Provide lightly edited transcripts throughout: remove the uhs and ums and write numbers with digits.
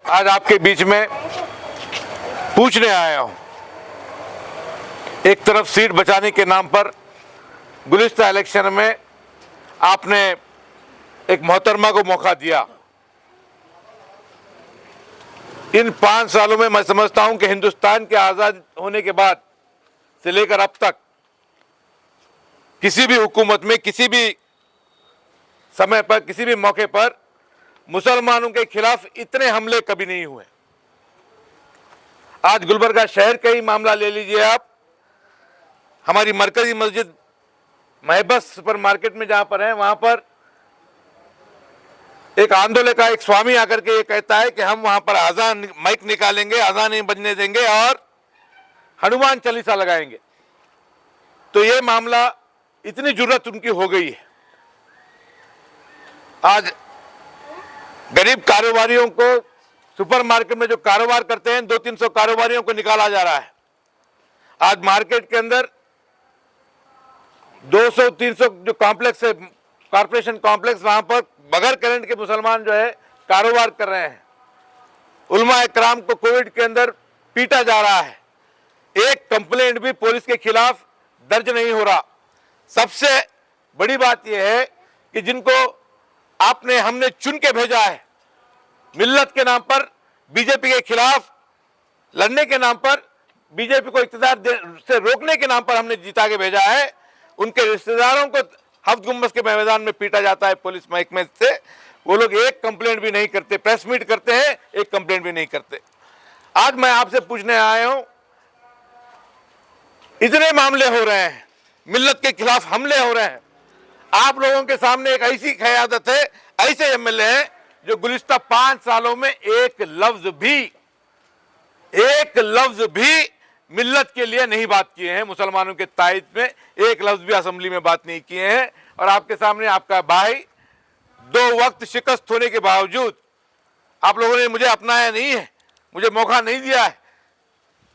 आज आपके बीच में पूछने आया हूं। एक तरफ सीट बचाने के नाम पर गुज़िश्ता इलेक्शन में आपने एक मोहतरमा को मौका दिया। इन 5 सालों में मैं समझता हूं कि हिंदुस्तान के आज़ाद होने के बाद से लेकर अब तक किसी भी हुकूमत में, किसी भी समय पर, किसी भी मौके पर मुसलमानों के खिलाफ इतने हमले कभी नहीं हुए। आज गुलबर्गा शहर का ही मामला ले लीजिए आप। हमारी मरकजी मस्जिद महबस सुपर मार्केट में जहां पर है, वहां पर एक आंदोलन का एक स्वामी आकर के ये कहता है कि हम वहां पर अजान माइक निकालेंगे, अजान नहीं बजने देंगे और हनुमान चालीसा लगाएंगे। तो ये मामला, इतनी जुर्रत उनकी हो गई है। आज गरीब कारोबारियों को, सुपरमार्केट में जो कारोबार करते हैं, 200-300 कारोबारियों को निकाला जा रहा है। आज मार्केट के अंदर 200-300 जो कॉम्प्लेक्स है, कॉर्पोरेशन कॉम्प्लेक्स, वहां पर बगैर करंट के मुसलमान जो है कारोबार कर रहे हैं। उलमा इकराम को कोविड के अंदर पीटा जा रहा है। एक कंप्लेंट भी पुलिस के खिलाफ दर्ज नहीं हो रहा। सबसे बड़ी बात यह है कि जिनको हमने चुन के भेजा है, मिल्लत के नाम पर, बीजेपी के खिलाफ लड़ने के नाम पर, बीजेपी को इख्तियार से रोकने के नाम पर हमने जिता के भेजा है, उनके रिश्तेदारों को हफ्त गुम्बद के मैदान में पीटा जाता है पुलिस महकमे से। वो लोग एक कंप्लेंट भी नहीं करते, प्रेस मीट करते हैं, एक कंप्लेंट भी नहीं करते। आज मैं आपसे पूछने आया हूं, इतने मामले हो रहे हैं, मिल्लत के खिलाफ हमले हो रहे हैं, आप लोगों के सामने एक ऐसी क़यादत है, ऐसे एमएलए हैं जो गुज़िश्ता 5 सालों में एक लफ्ज भी मिल्लत के लिए नहीं बात किए हैं। मुसलमानों के तायद में एक लफ्ज भी असेंबली में बात नहीं किए हैं। और आपके सामने आपका भाई 2 वक्त शिकस्त होने के बावजूद आप लोगों ने मुझे अपनाया नहीं है, मुझे मौका नहीं दिया है।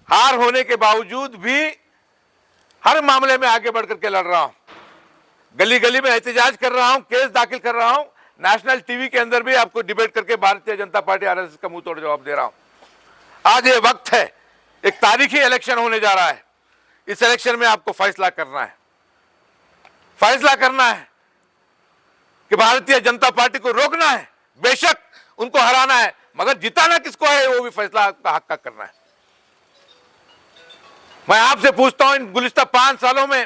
हार होने के बावजूद भी हर मामले में आगे बढ़ करके लड़ रहा हूं, गली गली में एहतजाज कर रहा हूं, केस दाखिल कर रहा हूं, नेशनल टीवी के अंदर भी आपको डिबेट करके भारतीय जनता पार्टी आरएसएस का मुंह तोड़ जवाब दे रहा हूं। आज ये वक्त है, एक तारीखी इलेक्शन होने जा रहा है। इस इलेक्शन में आपको फैसला करना है, कि भारतीय जनता पार्टी को रोकना है, बेशक उनको हराना है, मगर जिताना किसको है वो भी फैसला आपका हक का करना है। मैं आपसे पूछता हूं, इन गुज़िश्ता 5 सालों में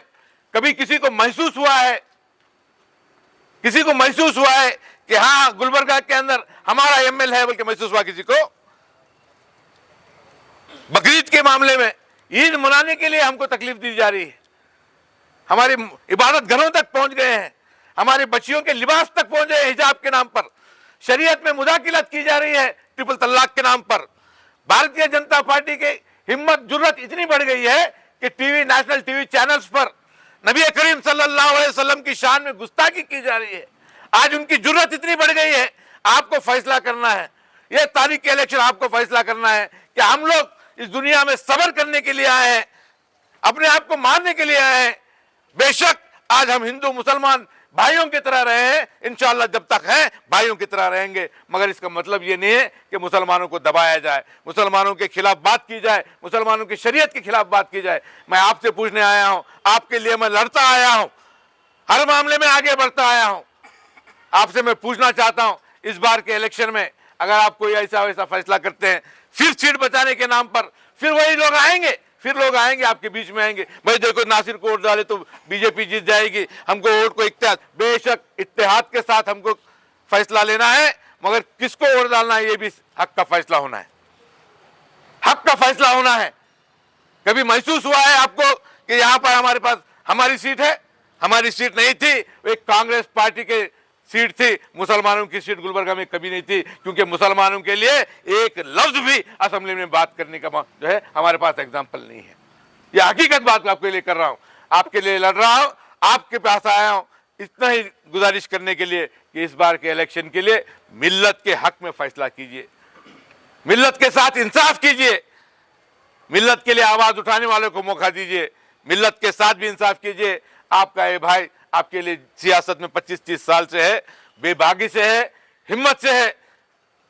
कभी किसी को महसूस हुआ है कि हां गुलबर्गा के अंदर हमारा एमएलए है, बल्कि महसूस हुआ किसी को? बकरीद के मामले में ईद मनाने के लिए हमको तकलीफ दी जा रही है, हमारी इबादत घरों तक पहुंच गए हैं, हमारी बच्चियों के लिबास तक पहुंच गए, हिजाब के नाम पर शरीयत में मुदाखिलत की जा रही है, ट्रिपल तलाक के नाम पर। भारतीय जनता पार्टी की हिम्मत, जुर्रत इतनी बढ़ गई है कि टीवी, नेशनल टीवी चैनल्स पर नबी करीम सल्लल्लाहु अलैहि वसल्लम की शान में गुस्ताखी की जा रही है। आज उनकी जुर्रत इतनी बढ़ गई है, आपको फैसला करना है। यह तारीख के इलेक्शन आपको फैसला करना है कि हम लोग इस दुनिया में सब्र करने के लिए आए हैं, अपने आप को मारने के लिए आए हैं। बेशक आज हम हिंदू मुसलमान भाइयों की तरह रहे हैं, इंशाअल्लाह जब तक हैं भाइयों की तरह रहेंगे, मगर इसका मतलब ये नहीं है कि मुसलमानों को दबाया जाए, मुसलमानों के खिलाफ बात की जाए, मुसलमानों की शरीयत के खिलाफ बात की जाए। मैं आपसे पूछने आया हूं, आपके लिए मैं लड़ता आया हूं, हर मामले में आगे बढ़ता आया हूं। आपसे मैं पूछना चाहता हूं, इस बार के इलेक्शन में अगर आप कोई ऐसा वैसा फैसला करते हैं, फिर सीट बचाने के नाम पर फिर वही लोग आएंगे, आपके बीच में आएंगे, भाई देखो नासिर को वोट डाले तो बीजेपी जीत जाएगी, हमको वोट को इत्तेहाद। बेशक इत्तेहाद के साथ हमको फैसला लेना है, मगर किसको वोट डालना है ये भी हक का फैसला होना है, हक का फैसला होना है। कभी महसूस हुआ है आपको कि यहां पर हमारे पास हमारी सीट है? हमारी सीट नहीं थी, एक कांग्रेस पार्टी के सीट थी। मुसलमानों की सीट गुलबर्गा में कभी नहीं थी, क्योंकि मुसलमानों के लिए एक लफ्ज भी असेंबली में बात करने का जो है हमारे पास एग्जाम्पल नहीं है। यह हकीकत बात आपके लिए कर रहा हूं, आपके लिए लड़ रहा हूं, आपके पास आया हूं इतना ही गुजारिश करने के लिए कि इस बार के इलेक्शन के लिए मिल्लत के हक में फैसला कीजिए, मिल्लत के साथ इंसाफ कीजिए, मिल्लत के लिए आवाज उठाने वालों को मौका दीजिए, मिल्लत के साथ भी इंसाफ कीजिए। आपका ये भाई आपके लिए सियासत में 25-30 साल से है, बेबागी से है, हिम्मत से है।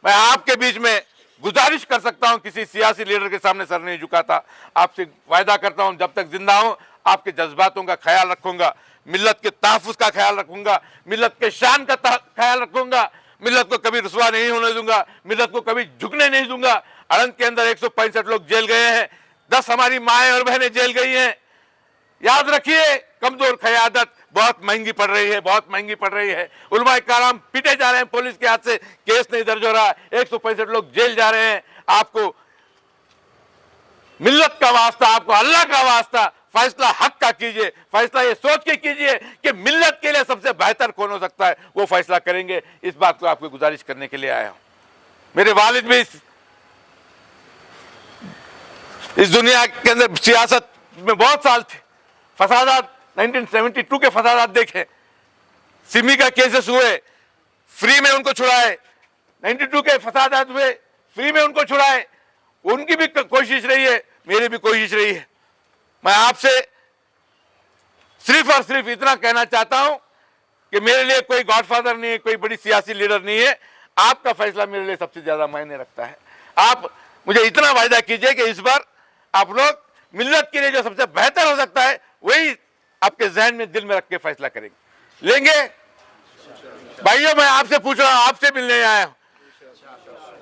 मैं आपके बीच में गुजारिश कर सकता हूं, किसी सियासी लीडर के सामने सर नहीं झुकाता। आपसे वायदा करता हूं, जब तक जिंदा हूं आपके जज्बातों का ख्याल रखूंगा, मिल्लत के तहफ़्फ़ुज़ का ख्याल रखूंगा, मिल्लत के शान का ख्याल रखूंगा, मिल्लत को कभी रुसवा नहीं होने दूंगा, मिल्लत को कभी झुकने नहीं दूंगा। अड़ंग के अंदर 165 लोग जेल गए हैं, 10 हमारी माएँ और बहनें जेल गई हैं। याद रखिए, कमजोर क़यादत बहुत महंगी पड़ रही है, बहुत महंगी पड़ रही है। उलमाए कराम पीटे जा रहे हैं पुलिस के हाथ से, केस नहीं दर्ज हो रहा, 165 लोग जेल जा रहे हैं। आपको मिल्लत का वास्ता, आपको अल्लाह का वास्ता फैसला हक का कीजिए, फैसला ये सोच के कीजिए कि मिल्लत के लिए सबसे बेहतर कौन हो सकता है, वो फैसला करेंगे। इस बात को आपको गुजारिश करने के लिए आया हूं। मेरे वालिद भी इस दुनिया के अंदर सियासत में बहुत साल थे, फसादात 1972 के फसादात देखे, सिमी का केसेस हुए, फ्री में उनको छुड़ाए, 92 के फसादात हुए, फ्री में उनको छुड़ाए। उनकी भी कोशिश रही है, मेरी भी कोशिश रही है। मैं आपसे सिर्फ और सिर्फ इतना कहना चाहता हूं कि मेरे लिए कोई गॉडफादर नहीं है, कोई बड़ी सियासी लीडर नहीं है। आपका फैसला मेरे लिए सबसे ज्यादा मायने रखता है। आप मुझे इतना वायदा कीजिए कि इस बार आप लोग मिल्लत के लिए जो सबसे बेहतर हो सकता है वही आपके जहन में, दिल में रख के फैसला करेंगे, लेंगे। भाइयों, मैं आपसे पूछ रहा हूं, आपसे मिलने आया हूं,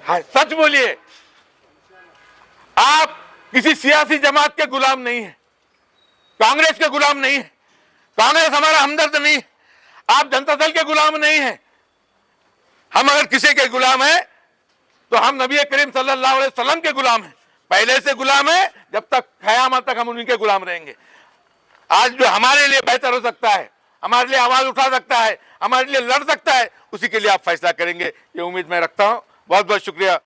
हाँ, सच बोलिए, आप किसी सियासी जमात के गुलाम नहीं है, कांग्रेस के गुलाम नहीं है, कांग्रेस हमारा हमदर्द नहीं है, आप जनता दल के गुलाम नहीं है। हम अगर किसी के गुलाम हैं तो हम नबी करीम सल्लल्लाहु अलैहि वसल्लम के गुलाम हैं, पहले से गुलाम है, जब तक क़यामत तक हम उनके गुलाम रहेंगे। आज जो हमारे लिए बेहतर हो सकता है, हमारे लिए आवाज उठा सकता है, हमारे लिए लड़ सकता है, उसी के लिए आप फैसला करेंगे, ये उम्मीद मैं रखता हूं। बहुत बहुत शुक्रिया।